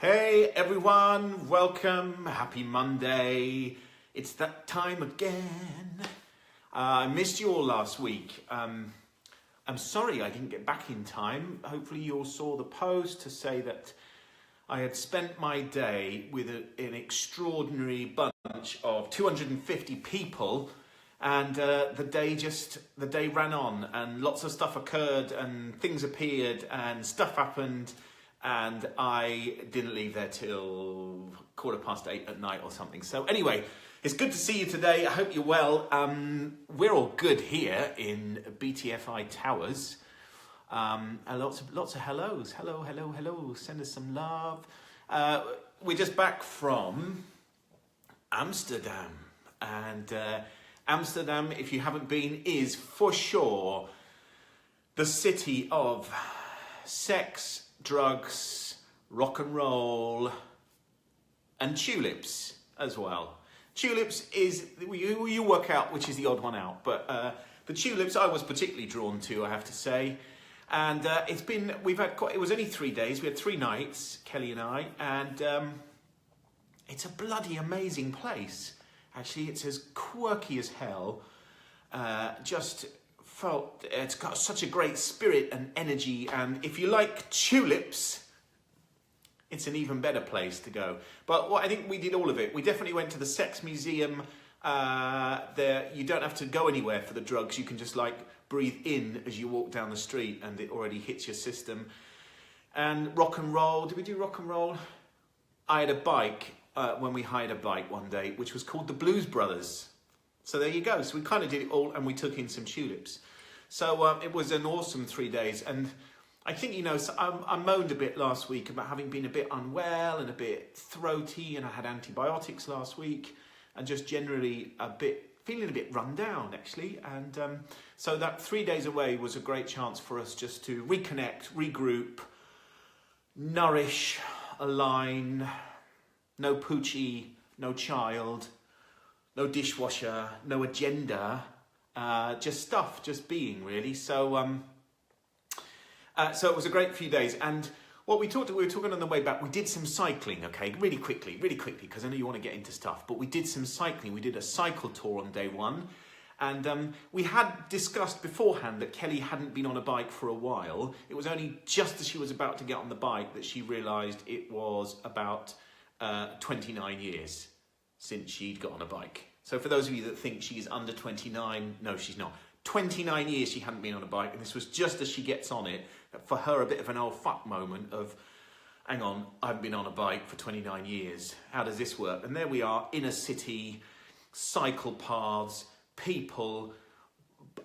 Hey everyone, welcome, happy Monday. It's that time again. I missed you all last week. I'm sorry I didn't get back in time. Hopefully you all saw the post to say that I had spent my day with an extraordinary bunch of 250 people, and the day ran on and lots of stuff occurred and things appeared and stuff happened. And I didn't leave there till 8:15 at night or something. So anyway, it's good to see you today. I hope you're well. We're all good here in BTFI Towers. And lots of hellos. Hello. Send us some love. We're just back from Amsterdam. And Amsterdam, if you haven't been, is for sure the city of sex, drugs, rock and roll, and tulips as well. Tulips is, you work out which is the odd one out, but the tulips I was particularly drawn to, I have to say. And it was only 3 days, we had 3 nights, Kelly and I, and it's a bloody amazing place. Actually, it's as quirky as hell. It's got such a great spirit and energy, and if you like tulips, it's an even better place to go. But I think we did all of it. We definitely went to the sex museum. There, you don't have to go anywhere for the drugs. You can just breathe in as you walk down the street, and it already hits your system. And rock and roll. Did we do rock and roll? I had a bike when we hired a bike one day, which was called the Blues Brothers. So there you go. So we kind of did it all, and we took in some tulips. So it was an awesome 3 days. And I think, I moaned a bit last week about having been a bit unwell and a bit throaty, and I had antibiotics last week, and just generally feeling a bit run down, actually. And so that 3 days away was a great chance for us just to reconnect, regroup, nourish, align, no poochie, no child, no dishwasher, no agenda, just being, really. So it was a great few days. And what we were talking on the way back, we did some cycling, okay, really quickly, because I know you want to get into stuff, but we did some cycling. We did a cycle tour on day one. And we had discussed beforehand that Kelly hadn't been on a bike for a while. It was only just as she was about to get on the bike that she realised it was about 29 years since she'd got on a bike. So for those of you that think she's under 29, no, she's not. 29 years she hadn't been on a bike, and this was just as she gets on it. For her, a bit of an old fuck moment of, hang on, I haven't been on a bike for 29 years. How does this work? And there we are, in a city, cycle paths, people,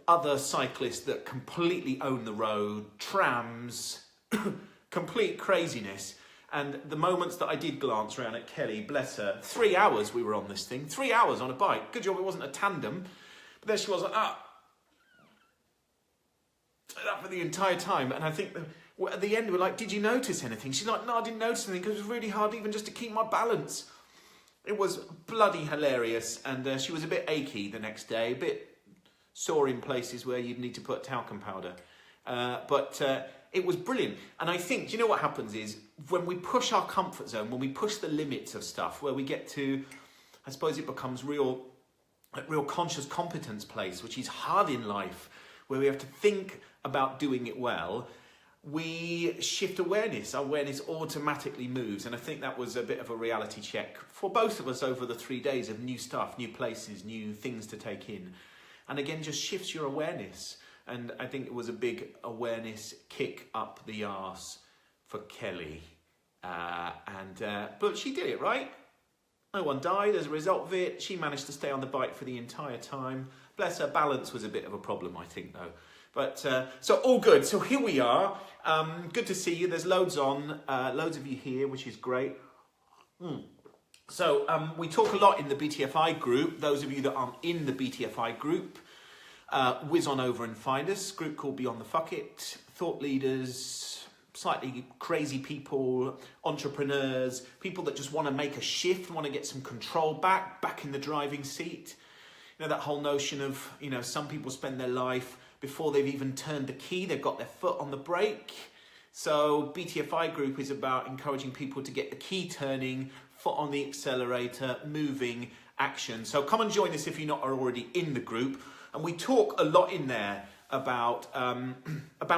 other cyclists that completely own the road, trams, complete craziness. And the moments that I did glance around at Kelly, bless her, 3 hours we were on this thing, 3 hours on a bike. Good job it wasn't a tandem. But there she was, that for the entire time. And I think at the end we're like, did you notice anything? She's like, no, I didn't notice anything because it was really hard even just to keep my balance. It was bloody hilarious. And she was a bit achy the next day, a bit sore in places where you'd need to put talcum powder. But it was brilliant. And I think, do you know what happens is when we push our comfort zone, when we push the limits of stuff, where we get to, I suppose it becomes real conscious competence place, which is hard in life, where we have to think about doing it well, we shift awareness. Our awareness automatically moves. And I think that was a bit of a reality check for both of us over the 3 days of new stuff, new places, new things to take in. And again, just shifts your awareness. And I think it was a big awareness kick up the arse for Kelly. But she did it, right? No one died as a result of it. She managed to stay on the bike for the entire time. Bless her, balance was a bit of a problem, I think, though. But so all good. So here we are. Good to see you. There's loads of you here, which is great. So we talk a lot in the BTFI group. Those of you that aren't in the BTFI group, whiz on over and find us. Group called Beyond the Fuck It. Thought leaders, slightly crazy people, entrepreneurs, people that just want to make a shift, want to get some control back in the driving seat. That whole notion of, some people spend their life before they've even turned the key, they've got their foot on the brake. So BTFI group is about encouraging people to get the key turning, foot on the accelerator, moving, action. So come and join us if you're not already in the group. And we talk a lot in there about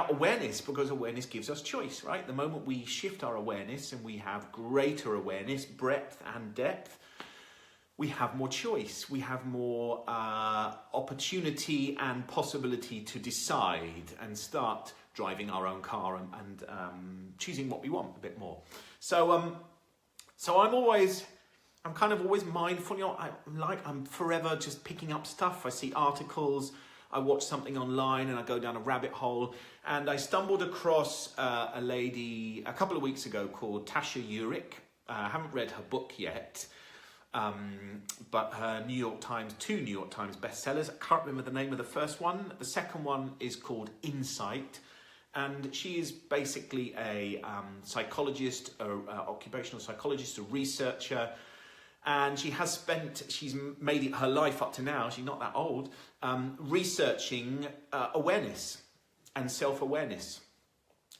awareness, because awareness gives us choice, right? The moment we shift our awareness and we have greater awareness, breadth and depth, we have more choice. We have more opportunity and possibility to decide and start driving our own car and choosing what we want a bit more. So I'm kind of always mindful. You know, I'm forever just picking up stuff. I see articles, I watch something online, and I go down a rabbit hole. And I stumbled across a lady a couple of weeks ago called Tasha Eurich. I haven't read her book yet. But her New York Times bestsellers. I can't remember the name of the first one. The second one is called Insight, and she is basically a psychologist, occupational psychologist, a researcher, and she's made it her life up to now. She's not that old, researching awareness and self-awareness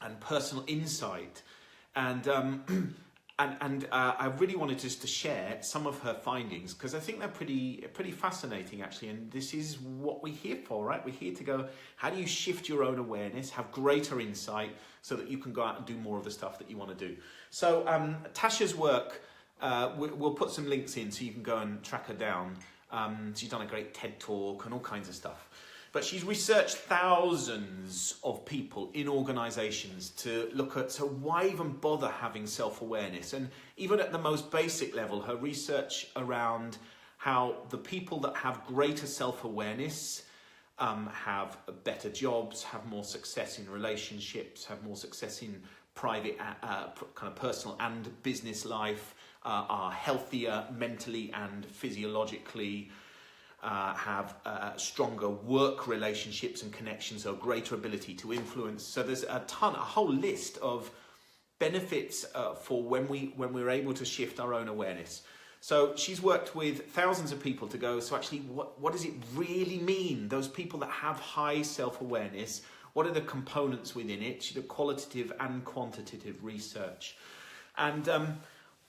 and personal insight, and I really wanted just to share some of her findings, because I think they're pretty fascinating, actually. And this is what we're here for, right? We're here to go, how do you shift your own awareness, have greater insight, so that you can go out and do more of the stuff that you want to do. So Tasha's work, we'll put some links in so you can go and track her down. She's done a great TED Talk and all kinds of stuff. But she's researched thousands of people in organisations to look at, so why even bother having self-awareness? And even at the most basic level, her research around how the people that have greater self-awareness have better jobs, have more success in relationships, have more success in private, kind of personal and business life, are healthier mentally and physiologically, have stronger work relationships and connections, or greater ability to influence. So there's a whole list of benefits for when we're able to shift our own awareness. So she's worked with thousands of people to go, so actually what does it really mean? Those people that have high self-awareness, what are the components within it? She did qualitative and quantitative research. And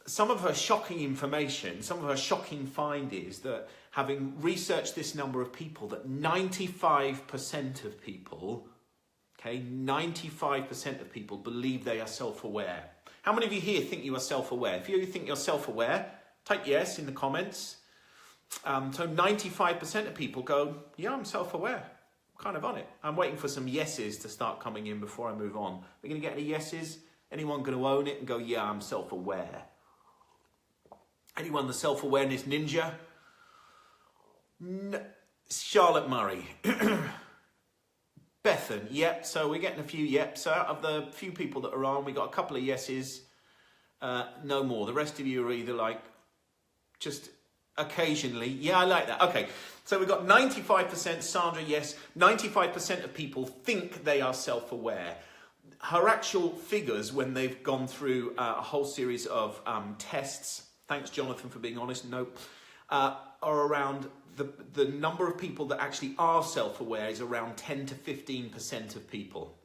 some of her shocking information, some of her shocking find is that, having researched this number of people, that 95% of people, okay, 95% of people believe they are self-aware. How many of you here think you are self-aware? If you think you're self-aware, type yes in the comments. So 95% of people go, yeah, I'm self-aware. I'm kind of on it. I'm waiting for some yeses to start coming in before I move on. We're going to get any yeses? Anyone going to own it and go, yeah, I'm self-aware? Anyone the self-awareness ninja? Charlotte Murray. Bethan, yep. So we're getting a few yeps. So out of the few people that are on, we got a couple of yeses. No more. The rest of you are either like, just occasionally. Yeah, I like that. Okay. So we've got 95%, Sandra, yes. 95% of people think they are self-aware. Her actual figures, when they've gone through a whole series of tests, thanks, Jonathan, for being honest, nope, are around the number of people that actually are self-aware is around 10 to 15% of people.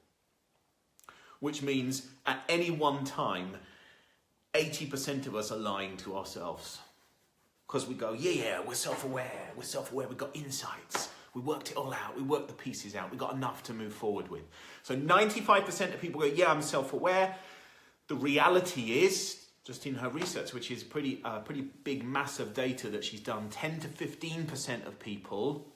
Which means at any one time, 80% of us are lying to ourselves. Because we go, yeah, we're self-aware, we've got insights, we worked it all out, we worked the pieces out, we've got enough to move forward with. So 95% of people go, yeah, I'm self-aware. The reality is, just in her research, which is pretty big mass of data that she's done, 10 to 15% of people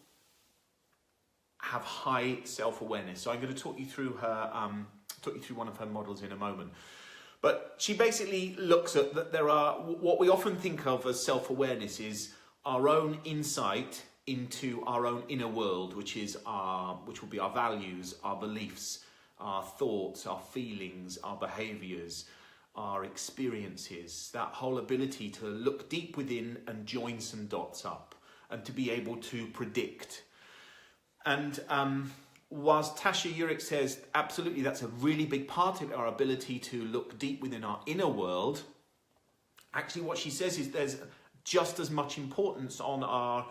have high self-awareness. So I'm going to talk you through one of her models in a moment. But she basically looks at that there are, what we often think of as self-awareness is our own insight into our own inner world, which will be our values, our beliefs, our thoughts, our feelings, our behaviors, our experiences, that whole ability to look deep within and join some dots up and to be able to predict. And whilst Tasha Eurich says absolutely that's a really big part of our ability to look deep within our inner world, actually what she says is there's just as much importance on our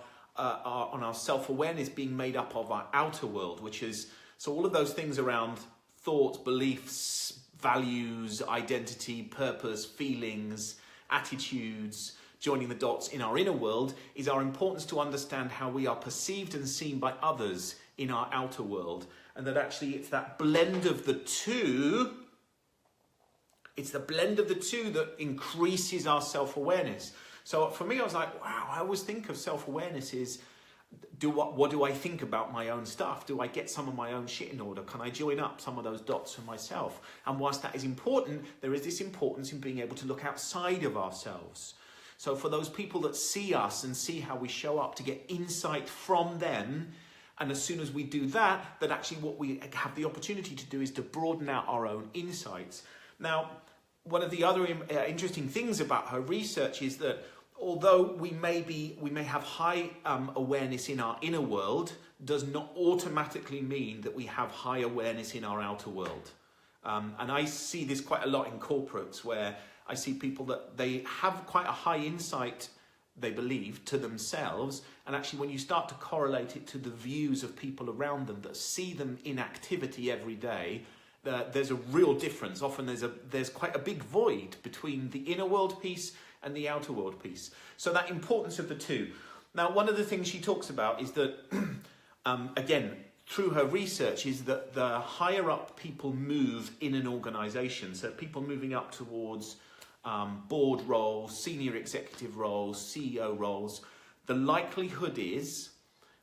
self-awareness being made up of our outer world, which is, so all of those things around thoughts, beliefs, values, identity, purpose, feelings, attitudes, joining the dots in our inner world, is our importance to understand how we are perceived and seen by others in our outer world. And that actually it's that blend of the two, that increases our self-awareness. So for me, I was like, wow, I always think of self-awareness is, what do I think about my own stuff? Do I get some of my own shit in order? Can I join up some of those dots for myself? And whilst that is important, there is this importance in being able to look outside of ourselves. So for those people that see us and see how we show up, to get insight from them, and as soon as we do that, that actually what we have the opportunity to do is to broaden out our own insights. Now, one of the other interesting things about her research is that although we may have high awareness in our inner world, does not automatically mean that we have high awareness in our outer world. And I see this quite a lot in corporates, where I see people that they have quite a high insight, they believe, to themselves. And actually when you start to correlate it to the views of people around them that see them in activity every day, there's a real difference. Often there's quite a big void between the inner world piece and the outer world piece. So that importance of the two. Now, one of the things she talks about is that, again, through her research, is that the higher up people move in an organization, so people moving up towards board roles, senior executive roles, CEO roles, the likelihood is,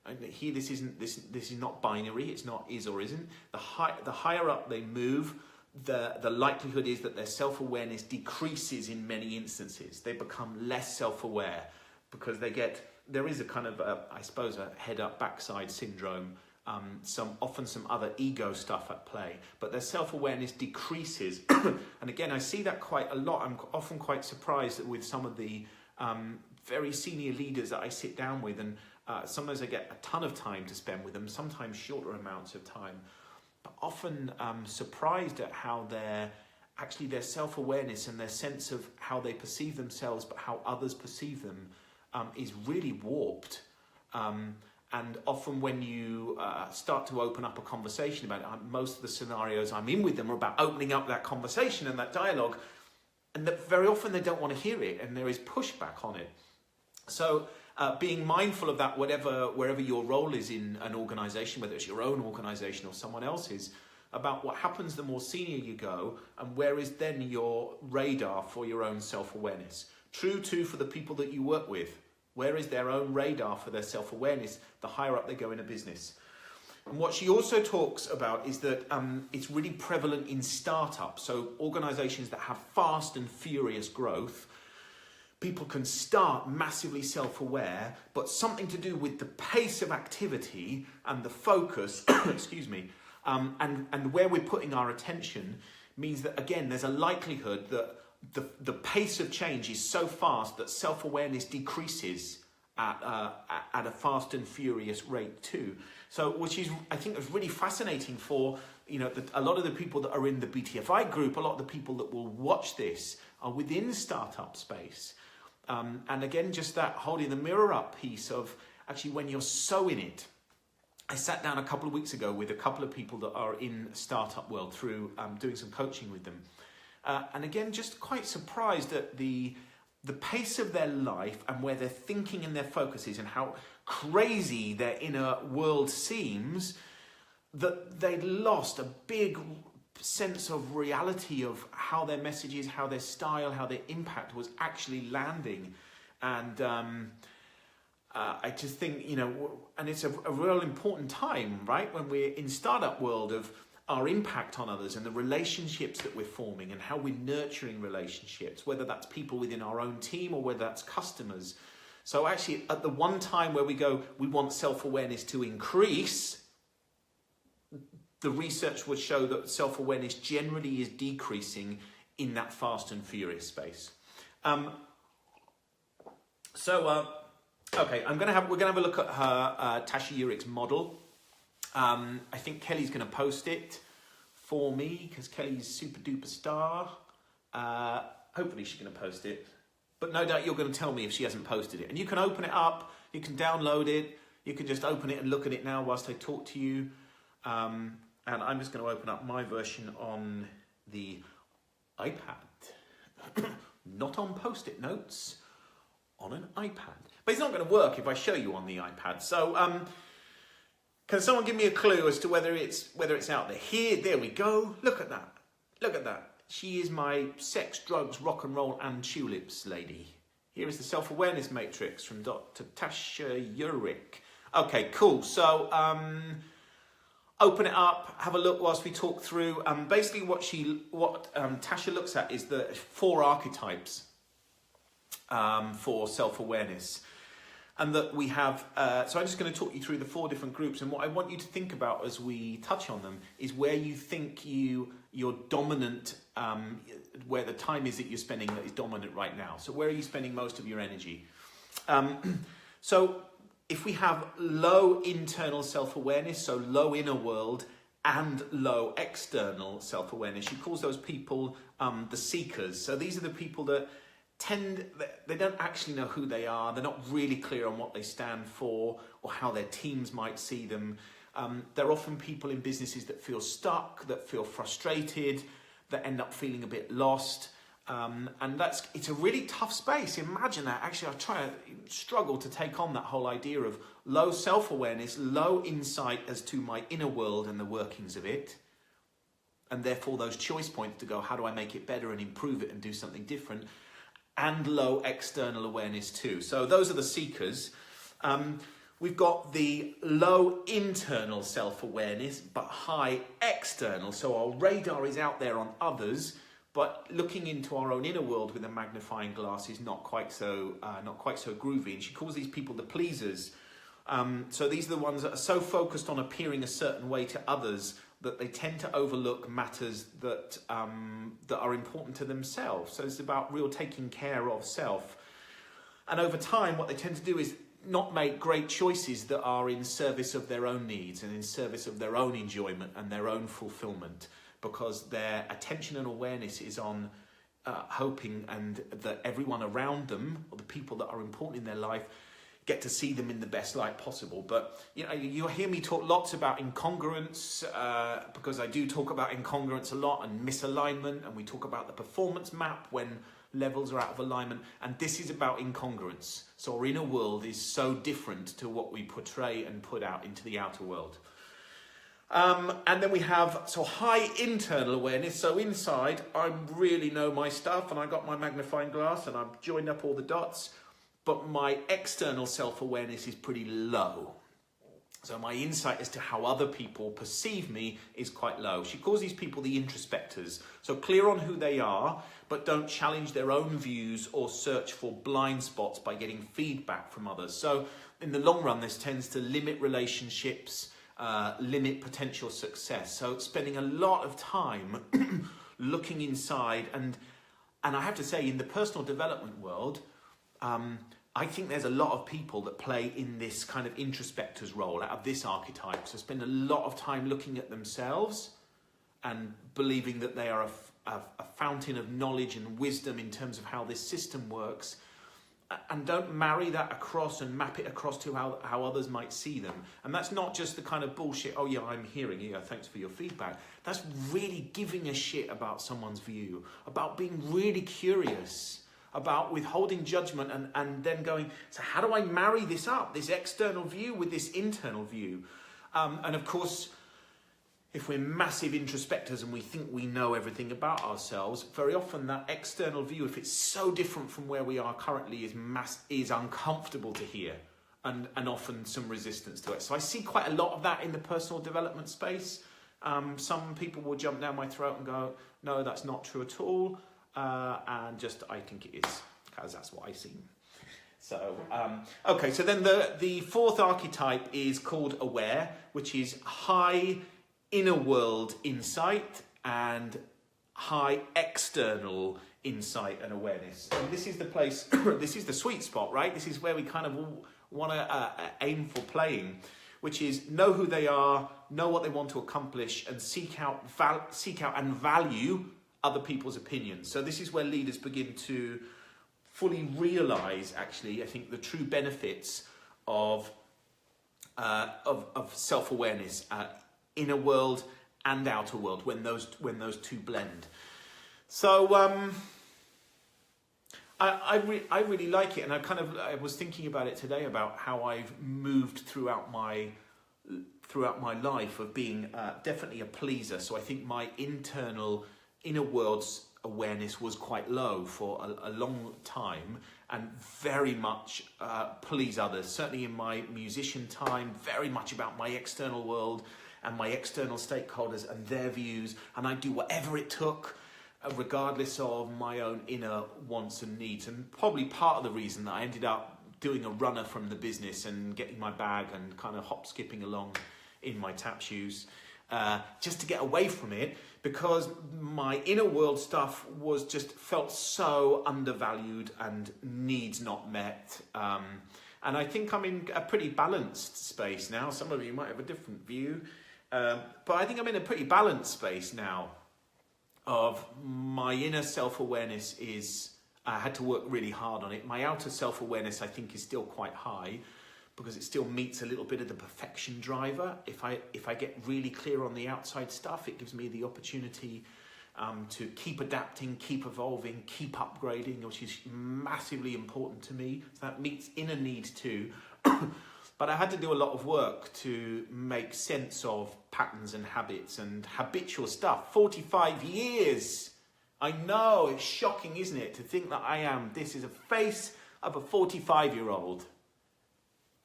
and here this is not binary, it's not is or isn't, the higher up they move, the likelihood is that their self-awareness decreases in many instances. They become less self-aware because there is a kind of, I suppose, a head-up backside syndrome, often some other ego stuff at play, but their self-awareness decreases. And again, I see that quite a lot. I'm often quite surprised that with some of the very senior leaders that I sit down with, and sometimes I get a ton of time to spend with them, sometimes shorter amounts of time, but often surprised at how their self-awareness and their sense of how they perceive themselves, but how others perceive them, is really warped. And often when you start to open up a conversation about it, most of the scenarios I'm in with them are about opening up that conversation and that dialogue, and that very often they don't want to hear it, and there is pushback on it. So being mindful of that, wherever your role is in an organization, whether it's your own organization or someone else's, about what happens the more senior you go, and where is then your radar for your own self-awareness. True too for the people that you work with. Where is their own radar for their self-awareness the higher up they go in a business? And what she also talks about is that it's really prevalent in startups. So organizations that have fast and furious growth, people can start massively self-aware, but something to do with the pace of activity and the focus, excuse me, and where we're putting our attention means that, again, there's a likelihood that the pace of change is so fast that self-awareness decreases at a fast and furious rate too. So, which is, I think, is really fascinating for, a lot of the people that are in the BTFI group, a lot of the people that will watch this are within startup space. And again, just that holding the mirror up piece of actually when you're so in it. I sat down a couple of weeks ago with a couple of people that are in startup world through doing some coaching with them. And again, just quite surprised at the pace of their life and where their thinking and their focus is, and how crazy their inner world seems, that they lost a big sense of reality of how their messages, how their style, how their impact was actually landing. And I just think, and it's a real important time, right? When we're in startup world, of our impact on others and the relationships that we're forming and how we're nurturing relationships, whether that's people within our own team or whether that's customers. So actually, at the one time where we want self-awareness to increase, the research would show that self-awareness generally is decreasing in that fast and furious space. Okay, we're gonna have a look at her Tasha Eurich's model. I think Kelly's going to post it for me because Kelly's super duper star. Hopefully she's going to post it, but no doubt you're going to tell me if she hasn't posted it. And you can open it up, you can download it, you can just open it and look at it now whilst I talk to you. And I'm just going to open up my version on the iPad. Not on Post-it notes, on an iPad. But it's not going to work if I show you on the iPad. So can someone give me a clue as to whether it's out there? There we go. Look at that. Look at that. She is my sex, drugs, rock and roll and tulips lady. Here is the self-awareness matrix from Dr. Tasha Eurich. Okay, cool. So open it up, have a look whilst we talk through. Basically what Tasha looks at is the 4 archetypes for self-awareness. And that we have, so I'm just going to talk you through the 4 different groups, and what I want you to think about as we touch on them is where you think you're dominant, where the time is that you're spending that is dominant right now. So where are you spending most of your energy? So if we have low internal self-awareness, so low inner world and low external self-awareness, she calls those people the seekers. So these are the people that they don't actually know who they are. They're not really clear on what they stand for or how their teams might see them. They're often people in businesses that feel stuck, that feel frustrated, that end up feeling a bit lost. And it's a really tough space. Imagine that. Actually, I struggle to take on that whole idea of low self-awareness, low insight as to my inner world and the workings of it. And therefore those choice points to go, how do I make it better and improve it and do something different? And low external awareness too. So those are the seekers. We've got the low internal self-awareness, but high external. So our radar is out there on others, but looking into our own inner world with a magnifying glass is not quite so groovy. And she calls these people the pleasers. So these are the ones that are so focused on appearing a certain way to others that they tend to overlook matters that are important to themselves. So it's about real taking care of self. And over time, what they tend to do is not make great choices that are in service of their own needs and in service of their own enjoyment and their own fulfillment, because their attention and awareness is on hoping and that everyone around them, or the people that are important in their life, get to see them in the best light possible. But you'll hear me talk lots about incongruence, because I do talk about incongruence a lot, and misalignment, and we talk about the performance map when levels are out of alignment, and this is about incongruence. So our inner world is so different to what we portray and put out into the outer world. And then we have high internal awareness. So inside, I really know my stuff, and I got my magnifying glass, and I've joined up all the dots. But my external self-awareness is pretty low. So my insight as to how other people perceive me is quite low. She calls these people the introspectors. So clear on who they are, but don't challenge their own views or search for blind spots by getting feedback from others. So in the long run, this tends to limit relationships, limit potential success. So spending a lot of time looking inside. And I have to say, in the personal development world, I think there's a lot of people that play in this kind of introspector's role out of this archetype. So spend a lot of time looking at themselves and believing that they are a fountain of knowledge and wisdom in terms of how this system works, and don't marry that across and map it across to how others might see them. And that's not just the kind of bullshit, oh yeah, I'm hearing you, thanks for your feedback. That's really giving a shit about someone's view, about being really curious, about withholding judgment and then going, so how do I marry this up, this external view with this internal view? And of course, if we're massive introspectors and we think we know everything about ourselves, very often that external view, if it's so different from where we are currently, is uncomfortable to hear, and often some resistance to it. So I see quite a lot of that in the personal development space. Some people will jump down my throat and go, no, that's not true at all. And just, I think it is, because that's what I see. So, okay, so then the 4th archetype is called aware, which is high inner world insight and high external insight and awareness. And this is the place, this is the sweet spot, right? This is where we kind of want to aim for playing, which is know who they are, know what they want to accomplish, and seek out and value other people's opinions. So this is where leaders begin to fully realize, actually, I think, the true benefits of self-awareness, inner world and outer world when those two blend. So I really like it, and I was thinking about it today about how I've moved throughout my life of being definitely a pleaser. So I think my inner world's awareness was quite low for a long time, and very much please others. Certainly in my musician time, very much about my external world and my external stakeholders and their views, and I'd do whatever it took, regardless of my own inner wants and needs. And probably part of the reason that I ended up doing a runner from the business and getting my bag and kind of hop skipping along in my tap shoes, just to get away from it, because my inner world stuff felt so undervalued and needs not met. And I think I'm in a pretty balanced space now. Some of you might have a different view, but I think I'm in a pretty balanced space now of my inner self-awareness I had to work really hard on it. My outer self-awareness, I think, is still quite high, because it still meets a little bit of the perfection driver. If I get really clear on the outside stuff, it gives me the opportunity to keep adapting, keep evolving, keep upgrading, which is massively important to me. So that meets inner needs too. But I had to do a lot of work to make sense of patterns and habits and habitual stuff. 45 years. I know, it's shocking, isn't it, to think that this is a face of a 45-year-old.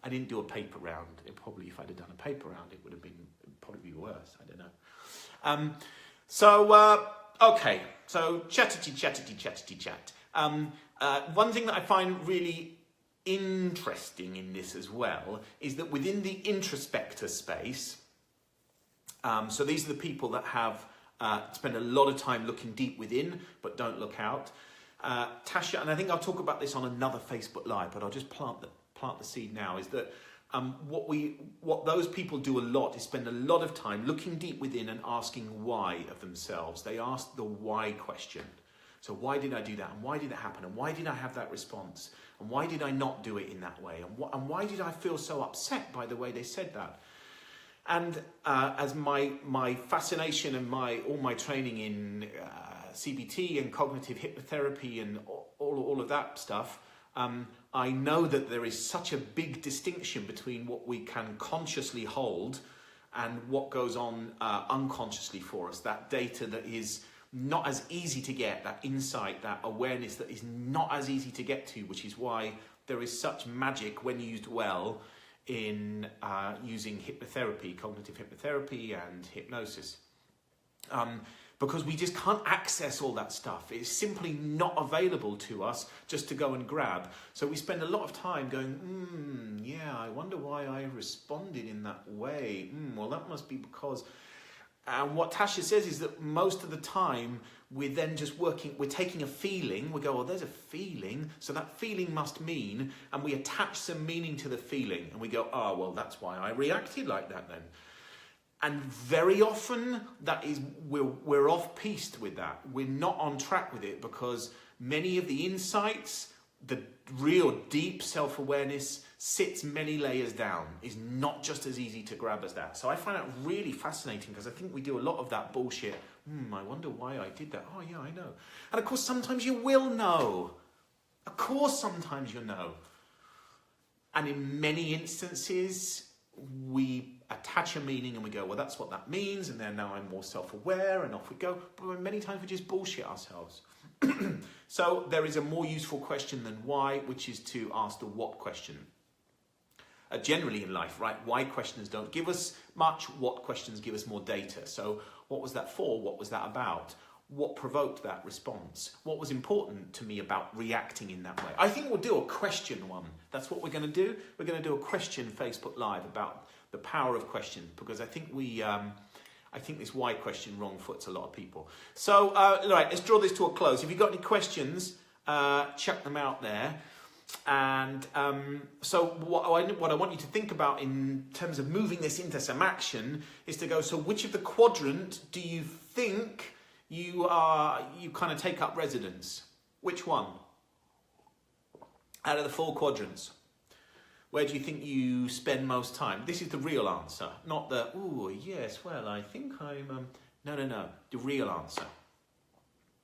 I didn't do a paper round. If I'd have done a paper round, it would have been probably worse. I don't know. Okay. So chat. One thing that I find really interesting in this as well is that within the introspector space, so these are the people that have spend a lot of time looking deep within but don't look out. Tasha, and I think I'll talk about this on another Facebook Live, but I'll just plant the seed now, is that what those people do a lot is spend a lot of time looking deep within and asking why of themselves. They ask the why question. So why did I do that? And why did it happen? And why did I have that response? And why did I not do it in that way? And why did I feel so upset by the way they said that? And as my fascination and all my training in CBT and cognitive hypnotherapy and all of that stuff, I know that there is such a big distinction between what we can consciously hold and what goes on unconsciously for us. That data that is not as easy to get, that insight, that awareness that is not as easy to get to, which is why there is such magic when used well in using hypnotherapy, cognitive hypnotherapy and hypnosis. Because we just can't access all that stuff. It's simply not available to us just to go and grab. So we spend a lot of time going, yeah, I wonder why I responded in that way. Well, that must be because... And what Tasha says is that most of the time we're then just we're taking a feeling, we go, oh, there's a feeling, so that feeling must mean, and we attach some meaning to the feeling, and we go, oh, well, that's why I reacted like that then. And very often that is we're off-piste with that. We're not on track with it, because many of the insights, the real deep self-awareness sits many layers down, is not just as easy to grab as that. So I find that really fascinating, because I think we do a lot of that bullshit. I wonder why I did that. Oh yeah, I know. And of course sometimes you will know. Of course sometimes you know. And in many instances we attach a meaning and we go, well, that's what that means, and then now I'm more self-aware, and off we go. But many times we just bullshit ourselves. So there is a more useful question than why, which is to ask the what question. Generally in life, right? Why questions don't give us much. What questions give us more data. So what was that for? What was that about? What provoked that response? What was important to me about reacting in that way? I think we'll do a question one. That's what we're going to do. We're going to do a question Facebook Live about the power of questions, because I think this why question wrong foots a lot of people. So, right, let's draw this to a close. If you've got any questions, chuck them out there. And so what I want you to think about in terms of moving this into some action is to go, so which of the quadrant do you think you kind of take up residence? Which one out of the 4 quadrants? Where do you think you spend most time? This is the real answer, not the, oh, yes, well, I think I'm... No. The real answer.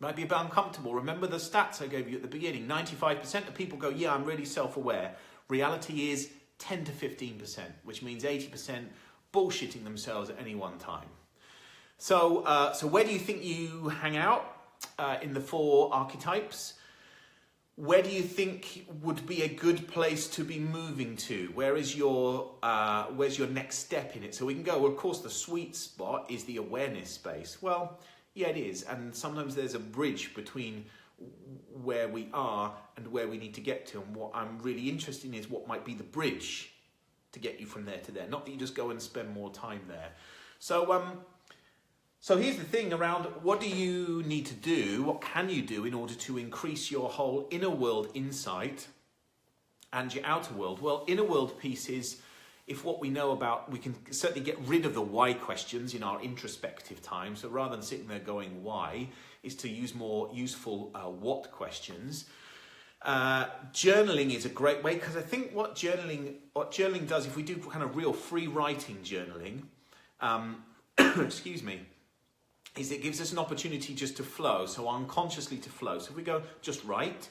Might be a bit uncomfortable. Remember the stats I gave you at the beginning. 95% of people go, yeah, I'm really self-aware. Reality is 10 to 15%, which means 80% bullshitting themselves at any one time. So where do you think you hang out in the 4 archetypes? Where do you think would be a good place to be moving to? Where's your next step in it? So we can go, well, of course, the sweet spot is the awareness space. Well, yeah, it is. And sometimes there's a bridge between where we are and where we need to get to. And what I'm really interested in is what might be the bridge to get you from there to there. Not that you just go and spend more time there. So here's the thing around what do you need to do, what can you do in order to increase your whole inner world insight and your outer world? Well, inner world piece is, if what we know about, we can certainly get rid of the why questions in our introspective time. So rather than sitting there going why, is to use more useful what questions. Journaling is a great way, because I think what journaling does, if we do kind of real free writing journaling, excuse me, is it gives us an opportunity just to flow, so unconsciously to flow. So if we go just write,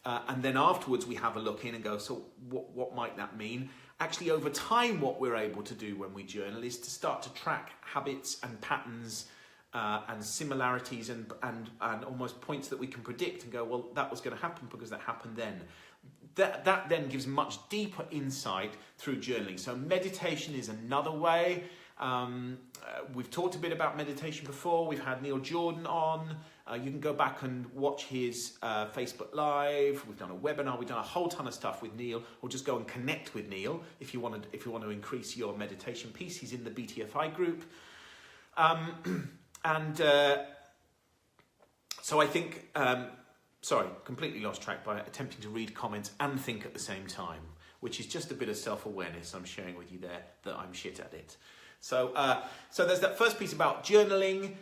and then afterwards we have a look in and go, so what might that mean? Actually, over time, what we're able to do when we journal is to start to track habits and patterns and similarities and almost points that we can predict and go, well, that was going to happen because that happened then. That then gives much deeper insight through journaling. So meditation is another way. We've talked a bit about meditation before. We've had Neil Jordan on. You can go back and watch his Facebook Live. We've done a webinar. We've done a whole ton of stuff with Neil. Or just go and connect with Neil if you want to increase your meditation piece. He's in the BTFI group. So I think, sorry, completely lost track by attempting to read comments and think at the same time, which is just a bit of self-awareness I'm sharing with you there, that I'm shit at it. So there's that first piece about journaling,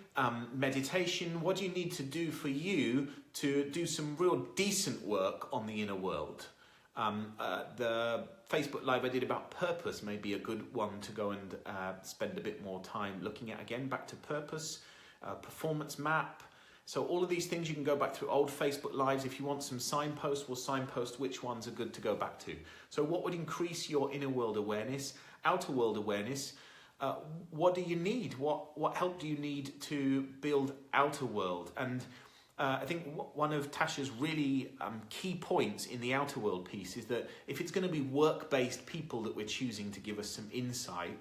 meditation. What do you need to do for you to do some real decent work on the inner world? The Facebook Live I did about purpose may be a good one to go and spend a bit more time looking at. Again, back to purpose, performance map. So all of these things you can go back through old Facebook Lives. If you want some signposts, we'll signpost which ones are good to go back to. So what would increase your inner world awareness, outer world awareness? What do you need? What help do you need to build outer world? And I think one of Tasha's really key points in the outer world piece is that if it's going to be work-based people that we're choosing to give us some insight,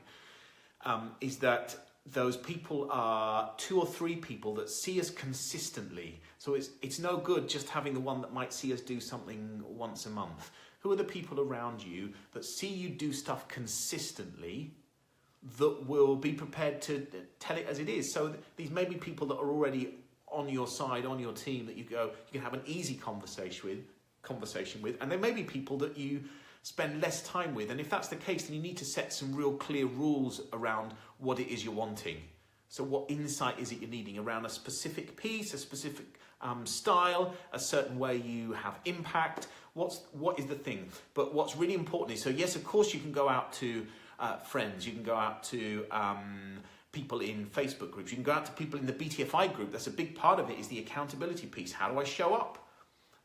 is that those people are 2 or 3 people that see us consistently. So it's no good just having the one that might see us do something once a month. Who are the people around you that see you do stuff consistently, that will be prepared to tell it as it is? So these may be people that are already on your side, on your team, that you can have an easy conversation with, and there may be people that you spend less time with. And if that's the case, then you need to set some real clear rules around what it is you're wanting. So what insight is it you're needing around a specific piece, a specific style, a certain way you have impact? What is the thing? But what's really important is, so yes, of course you can go out to friends, you can go out to people in Facebook groups, you can go out to people in the BTFI group. That's a big part of it, is the accountability piece. How do I show up?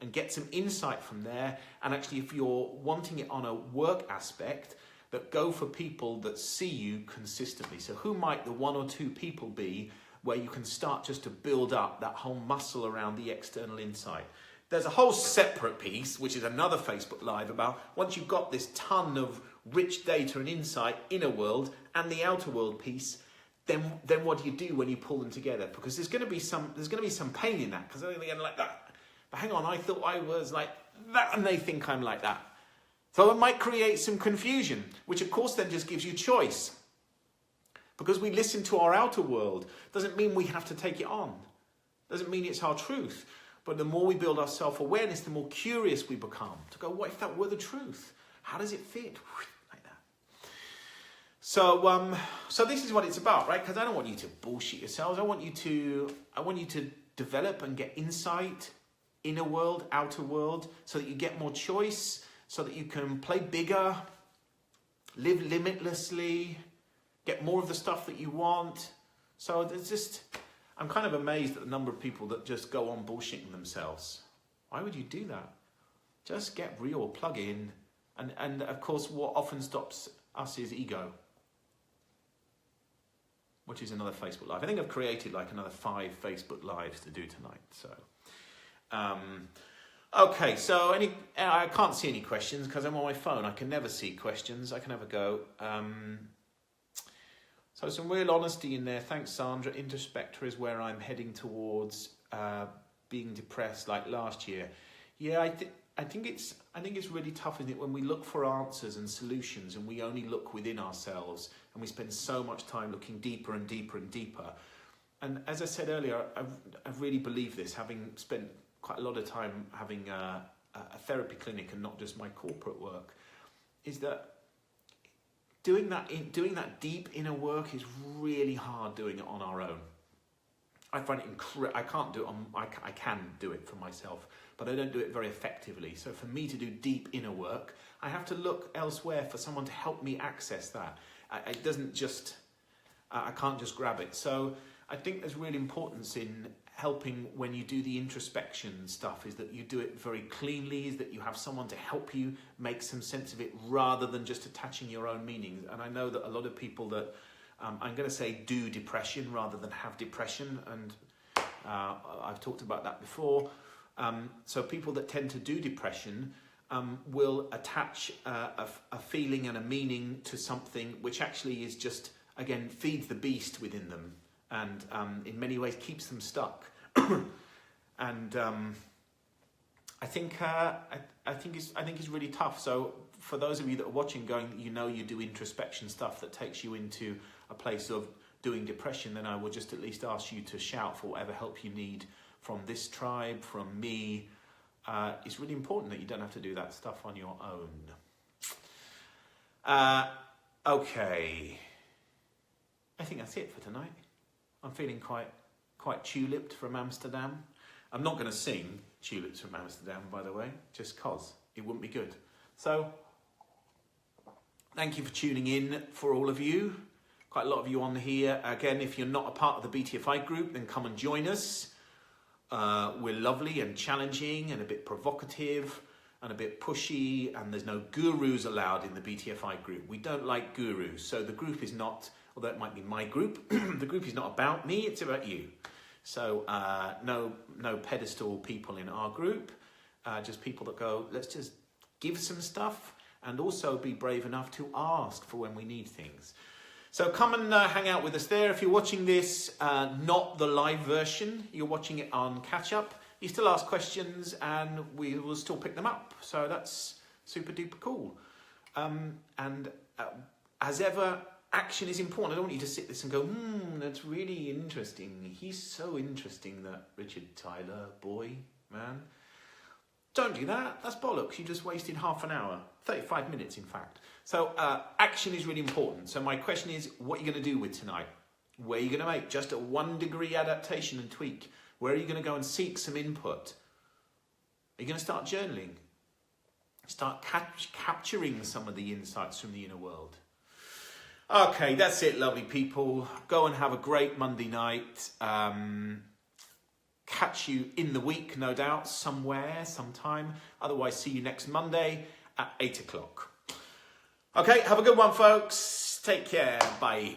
And get some insight from there. And actually, if you're wanting it on a work aspect, that go for people that see you consistently. So who might the 1 or 2 people be where you can start just to build up that whole muscle around the external insight? There's a whole separate piece, which is another Facebook Live, about once you've got this ton of rich data and insight, inner world and the outer world piece, then what do you do when you pull them together? Because there's going to be some pain in that, because they're going like that. But hang on, I thought I was like that, and they think I'm like that. So it might create some confusion, which of course then just gives you choice. Because we listen to our outer world doesn't mean we have to take it on. Doesn't mean it's our truth. But the more we build our self-awareness, the more curious we become. To go, what if that were the truth? How does it fit? Like that. So this is what it's about, right? Because I don't want you to bullshit yourselves. I want you to develop and get insight, inner world, outer world, so that you get more choice, so that you can play bigger, live limitlessly, get more of the stuff that you want. So there's just, I'm kind of amazed at the number of people that just go on bullshitting themselves. Why would you do that? Just get real, plug in. And of course, what often stops us is ego, which is another Facebook Live. I think I've created like another 5 Facebook Lives to do tonight. So, okay, so I can't see any questions because I'm on my phone. I can never see questions. I can never go. So some real honesty in there. Thanks, Sandra. Introspector is where I'm heading towards being depressed like last year. Yeah, I think it's really tough, isn't it, when we look for answers and solutions and we only look within ourselves and we spend so much time looking deeper and deeper and deeper. And as I said earlier, I really believe this, having spent quite a lot of time having a therapy clinic and not just my corporate work, is that doing that deep inner work is really hard doing it on our own. I find it I can't do it I can do it for myself, but I don't do it very effectively. So for me to do deep inner work, I have to look elsewhere for someone to help me access that. It doesn't just, I can't just grab it. So I think there's real importance in helping when you do the introspection stuff, is that you do it very cleanly, is that you have someone to help you make some sense of it rather than just attaching your own meanings. And I know that a lot of people that, I'm going to say do depression rather than have depression, and I've talked about that before. So people that tend to do depression will attach a feeling and a meaning to something which actually is just, again, feeds the beast within them, and in many ways keeps them stuck. And I think it's really tough. So for those of you that are watching, going, you do introspection stuff that takes you into a place of doing depression, then I will just at least ask you to shout for whatever help you need from this tribe, from me. It's really important that you don't have to do that stuff on your own. Okay, I think that's it for tonight. I'm feeling quite tulipped from Amsterdam. I'm not going to sing Tulips from Amsterdam, by the way, just cause it wouldn't be good. So thank you for tuning in, for all of you. Quite a lot of you on here. Again, if you're not a part of the BTFI group, then come and join us. We're lovely and challenging and a bit provocative and a bit pushy, and there's no gurus allowed in the BTFI group. We don't like gurus. So the group is not, although it might be my group, the group is not about me, it's about you. So no pedestal people in our group, just people that go, let's just give some stuff and also be brave enough to ask for when we need things. So come and hang out with us there. If you're watching this, not the live version, you're watching it on catch up, you still ask questions and we will still pick them up. So that's super duper cool. And as ever, action is important. I don't want you to sit this and go, that's really interesting. He's so interesting, that Richard Tyler boy, man. Don't do that. That's bollocks. You just wasted half an hour, 35 minutes, in fact. So action is really important. So my question is, what are you going to do with tonight? Where are you going to make just a 1 degree adaptation and tweak? Where are you going to go and seek some input? Are you going to start journaling? Start capturing some of the insights from the inner world. Okay, that's it, lovely people. Go and have a great Monday night. Catch you in the week, no doubt, somewhere, sometime. Otherwise, see you next Monday at 8 o'clock. Okay, have a good one, folks. Take care. Bye.